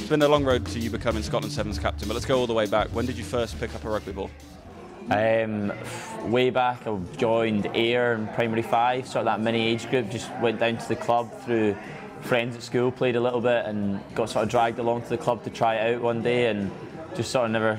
It's been a long road to you becoming Scotland Sevens captain, but let's go all the way back. When did you first pick up a rugby ball? Way back, I joined Ayr in primary 5, sort of that mini age group. Just went down to the club through friends at school, played a little bit, and got sort of dragged along to the club to try it out one day, and just never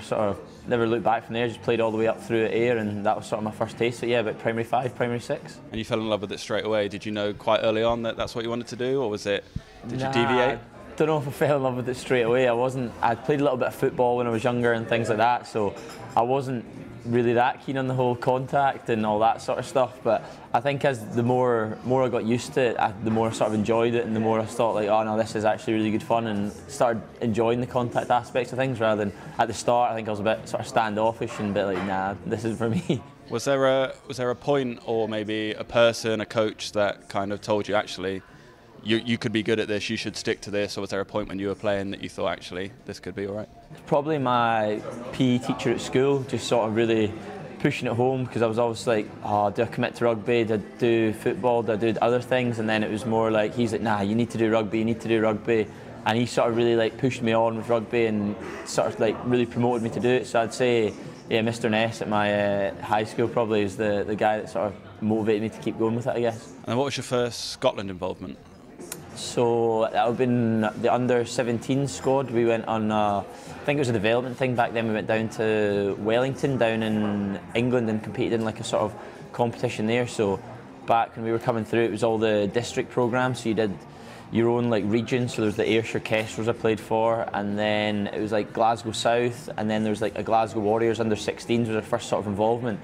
looked back from there. Just played all the way up through at Ayr, and that was sort of my first taste. So yeah, about primary 5, primary 6. And you fell in love with it straight away. Did you know quite early on that that's what you wanted to do, or did you deviate? I don't know if I fell in love with it straight away. I played a little bit of football when I was younger and things like that, so I wasn't really that keen on the whole contact and all that sort of stuff. But I think as the more I got used to it, the more I sort of enjoyed it, and the more I thought like, oh no, this is actually really good fun, and started enjoying the contact aspects of things rather than at the start. I think I was a bit sort of standoffish and a bit like, nah, this isn't for me. Was there a point, or maybe a person, a coach that kind of told you actually you could be good at this, you should stick to this, or was there a point when you were playing that you thought actually this could be all right? Probably my PE teacher at school, just sort of really pushing it home, because I was always like, oh, do I commit to rugby, do I do football, do I do other things? And then it was more like, he's like, nah, you need to do rugby, and he sort of really like pushed me on with rugby and sort of like really promoted me to do it. So I'd say, yeah, Mr. Ness at my high school probably is the guy that sort of motivated me to keep going with it, I guess. And what was your first Scotland involvement? So that would have been the under-17 squad. We went on, I think it was a development thing back then. We went down to Wellington, down in England, and competed in like a sort of competition there. So back when we were coming through, it was all the district programs. So you did your own like region. So there was the Ayrshire Kestrels I played for, and then it was like Glasgow South, and then there was like a Glasgow Warriors under-16s was our first sort of involvement.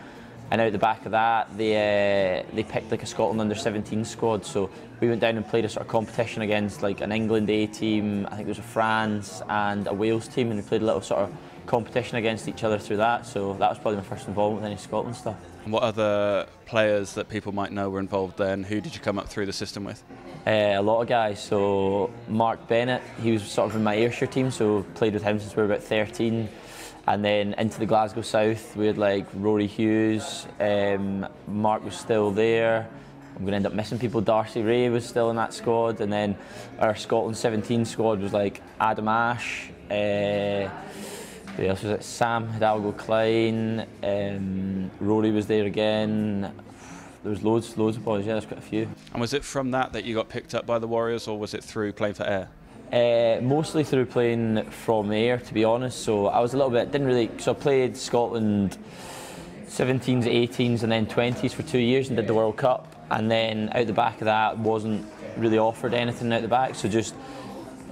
And out the back of that, they picked like a Scotland under-17 squad. So we went down and played a sort of competition against like an England A team, I think there was a France and a Wales team, and we played a little sort of competition against each other through that. So that was probably my first involvement with any Scotland stuff. And what other players that people might know were involved then? Who did you come up through the system with? A lot of guys. So Mark Bennett, he was sort of in my Ayrshire team, so played with him since we were about 13. And then into the Glasgow South, we had like Rory Hughes, Mark was still there. I'm going to end up missing people. Darcy Ray was still in that squad. And then our Scotland 17 squad was like Adam Ash, who else was it? Sam Hidalgo Klein, Rory was there again. There was loads of boys, yeah, there's quite a few. And was it from that you got picked up by the Warriors, or was it through playing for Ayr? Mostly through playing from Ayr, to be honest. So I was a little bit, so I played Scotland 17s, 18s and then 20s for 2 years and did the World Cup. And then out the back of that, wasn't really offered anything out the back, so just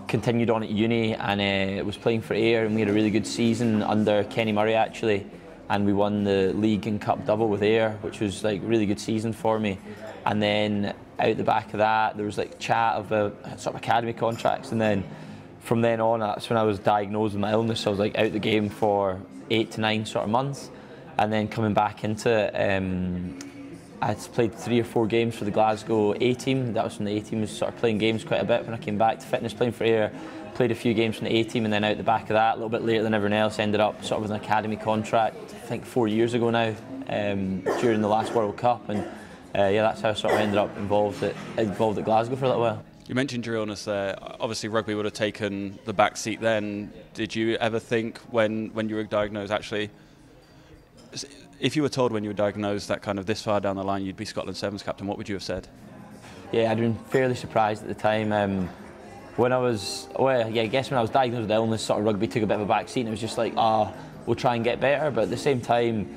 continued on at uni, and was playing for Ayr, and we had a really good season under Kenny Murray actually, and we won the league and cup double with Ayr, which was like a really good season for me. And then out the back of that, there was like chat of a sort of academy contracts, and then from then on, that's when I was diagnosed with my illness. So I was like out the game for 8 to 9 sort of months, and then coming back into it, I played 3 or 4 games for the Glasgow A team. That was when the A team was sort of playing games quite a bit. When I came back to fitness, playing for Ayr, played a few games from the A team, and then out the back of that, a little bit later than everyone else, ended up sort of with an academy contract. I think 4 years ago now, during the last World Cup, and yeah, that's how I sort of ended up involved at Glasgow for a little while. You mentioned your illness there. Obviously, rugby would have taken the back seat then. Did you ever think when you were diagnosed, actually, if you were told when you were diagnosed that kind of this far down the line you'd be Scotland Sevens captain, what would you have said? Yeah, I'd been fairly surprised at the time. When I was, I guess when I was diagnosed with the illness, sort of rugby took a bit of a back seat, and it was just like, we'll try and get better. But at the same time,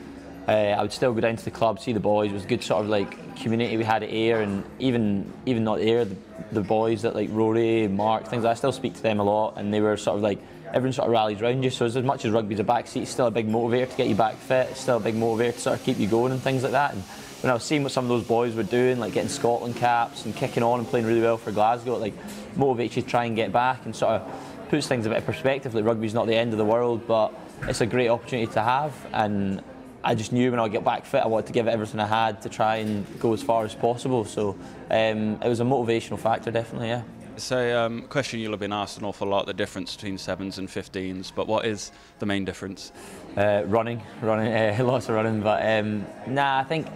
I would still go down to the club, see the boys. It was a good sort of like community we had at Ayr, and even not Ayr, the boys that like Rory, Mark, things like that, I still speak to them a lot, and they were sort of like, everyone sort of rallies around you. So as much as rugby's a back seat, it's still a big motivator to get you back fit. It's still a big motivator to sort of keep you going and things like that. And when I was seeing what some of those boys were doing, like getting Scotland caps and kicking on and playing really well for Glasgow, it like motivates you to try and get back, and sort of puts things a bit of perspective. Like rugby's not the end of the world, but it's a great opportunity to have. And I just knew when I get back fit, I wanted to give it everything I had to try and go as far as possible. So it was a motivational factor, definitely, yeah. It's a question you'll have been asked an awful lot, the difference between 7s and 15s, but what is the main difference? Running, lots of running, but I think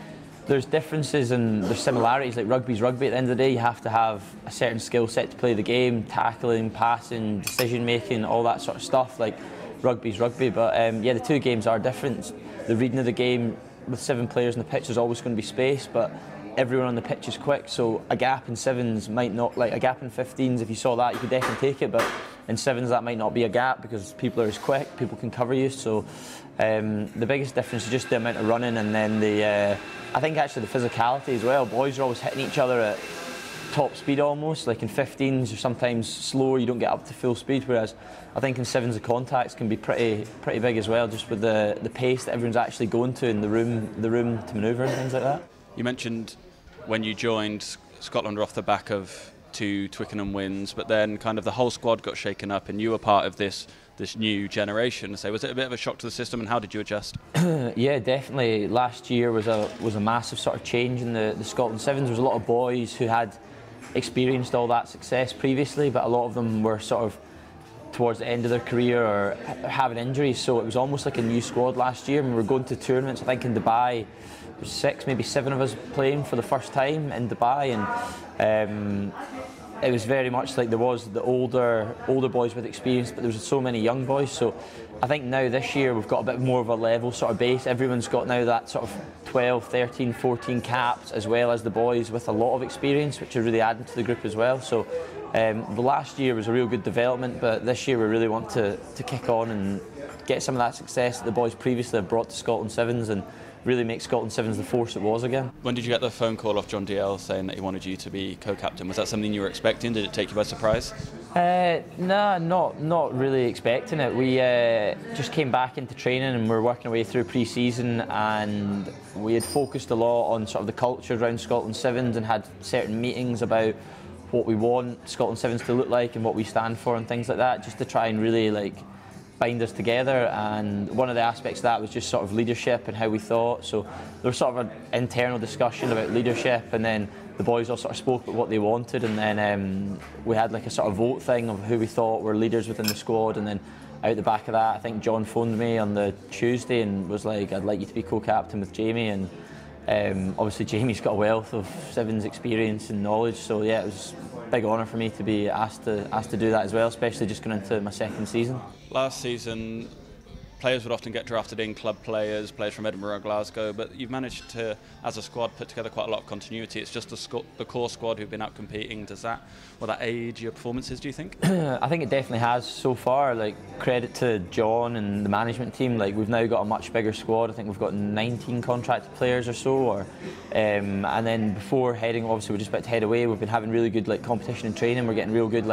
there's differences and there's similarities. Like rugby's rugby. At the end of the day, you have to have a certain skill set to play the game, tackling, passing, decision making, all that sort of stuff. Like rugby's rugby. But yeah, the two games are different. The reading of the game with 7 players on the pitch, there's always going to be space, but everyone on the pitch is quick, so a gap in 7s might not, like a gap in 15s, if you saw that you could definitely take it, but in 7s that might not be a gap because people are as quick, people can cover you. So the biggest difference is just the amount of running, and then I think actually the physicality as well. Boys are always hitting each other at top speed almost, like in 15s you're sometimes slower, you don't get up to full speed, whereas I think in 7s the contacts can be pretty big as well, just with the pace that everyone's actually going to in the room to manoeuvre and things like that. You mentioned when you joined, Scotland were off the back of 2 Twickenham wins, but then kind of the whole squad got shaken up and you were part of this new generation. So was it a bit of a shock to the system, and how did you adjust? Yeah, definitely. Last year was a massive sort of change in the Scotland Sevens. There was a lot of boys who had experienced all that success previously, but a lot of them were sort of towards the end of their career or having injuries, so it was almost like a new squad last year. And we were going to tournaments, I think in Dubai, there was 6, maybe 7 of us playing for the first time in Dubai, and it was very much like there was the older boys with experience, but there was so many young boys. So I think now this year we've got a bit more of a level sort of base. Everyone's got now that sort of 12, 13, 14 caps, as well as the boys with a lot of experience, which are really adding to the group as well. So the last year was a real good development, but this year we really want to kick on and get some of that success that the boys previously have brought to Scotland Sevens and really make Scotland Sevens the force it was again. When did you get the phone call off John DL saying that he wanted you to be co-captain? Was that something you were expecting? Did it take you by surprise? Nah, not really expecting it. We just came back into training and we're working our way through pre-season, and we had focused a lot on sort of the culture around Scotland Sevens and had certain meetings about what we want Scotland Sevens to look like and what we stand for and things like that, just to try and really like bind us together. And one of the aspects of that was just sort of leadership and how we thought. So there was sort of an internal discussion about leadership, and then the boys all sort of spoke about what they wanted, and then we had like a sort of vote thing of who we thought were leaders within the squad. And then out the back of that, I think John phoned me on the Tuesday and was like, I'd like you to be co-captain with Jamie. And obviously Jamie's got a wealth of Sevens experience and knowledge, so yeah, it was a big honour for me to be asked to do that as well, especially just going into my second season. Last season, players would often get drafted in, club players from Edinburgh or Glasgow, but you've managed to, as a squad, put together quite a lot of continuity. It's just the core squad who've been out competing. Does that age your performances, do you think? I think it definitely has so far. Like, credit to John and the management team. Like, we've now got a much bigger squad. I think we've got 19 contracted players or so. And then before heading, obviously we're just about to head away, we've been having really good like competition and training. We're getting real good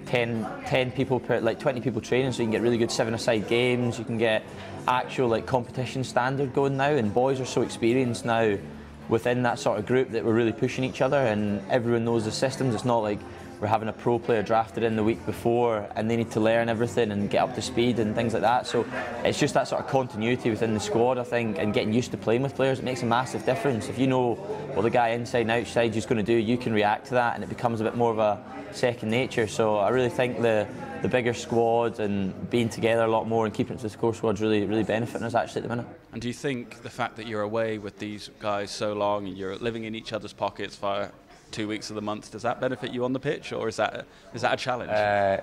10 people per 20 people training, so you can get really good 7-a-side games. You can get actual like competition standard going now, and boys are so experienced now within that sort of group that we're really pushing each other, and everyone knows the systems. It's not like we're having a pro player drafted in the week before and they need to learn everything and get up to speed and things like that. So it's just that sort of continuity within the squad, I think, and getting used to playing with players. It makes a massive difference. If you know what the guy inside and outside is going to do, you can react to that, and it becomes a bit more of a second nature. So I really think the bigger squad and being together a lot more and keeping it to the core squad is really benefiting us actually at the minute. And do you think the fact that you're away with these guys so long and you're living in each other's pockets for 2 weeks of the month, does that benefit you on the pitch, or is that a challenge?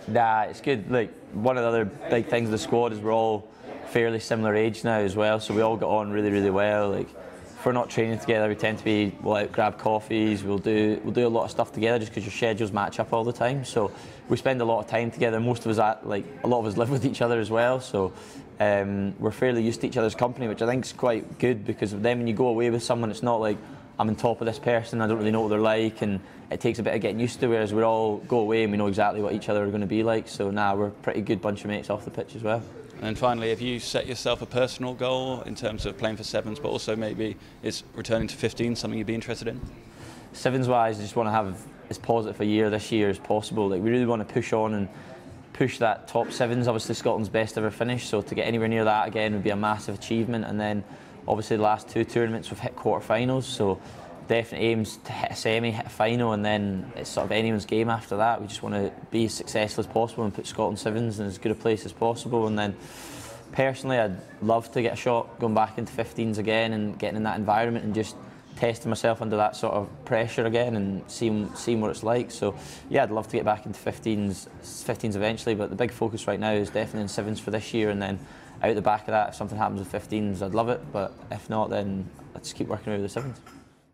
Nah, it's good. Like, one of the other big things of the squad is we're all fairly similar age now as well, so we all get on really well. Like, if we're not training together, we tend to we'll out grab coffees, we'll do a lot of stuff together just because your schedules match up all the time. So we spend a lot of time together. Most of us a lot of us live with each other as well, so we're fairly used to each other's company, which I think is quite good, because then when you go away with someone, it's not like I'm on top of this person, I don't really know what they're like, and it takes a bit of getting used to, whereas we all go away and we know exactly what each other are going to be like. So we're a pretty good bunch of mates off the pitch as well. And finally, have you set yourself a personal goal in terms of playing for Sevens, but also maybe is returning to 15 something you'd be interested in? Sevens wise, I just want to have as positive a year this year as possible. Like, we really want to push on and push that top sevens. Obviously Scotland's best ever finish, so to get anywhere near that again would be a massive achievement. And then obviously the last 2 tournaments we've hit quarterfinals, so definitely aims to hit a semi, hit a final, and then it's sort of anyone's game after that. We just want to be as successful as possible and put Scotland Sevens in as good a place as possible. And then personally, I'd love to get a shot going back into 15s again and getting in that environment and just testing myself under that sort of pressure again and seeing what it's like. So yeah, I'd love to get back into 15s eventually, but the big focus right now is definitely in sevens for this year, and then out the back of that, if something happens with 15s, I'd love it, but if not, then let's keep working with the sevens.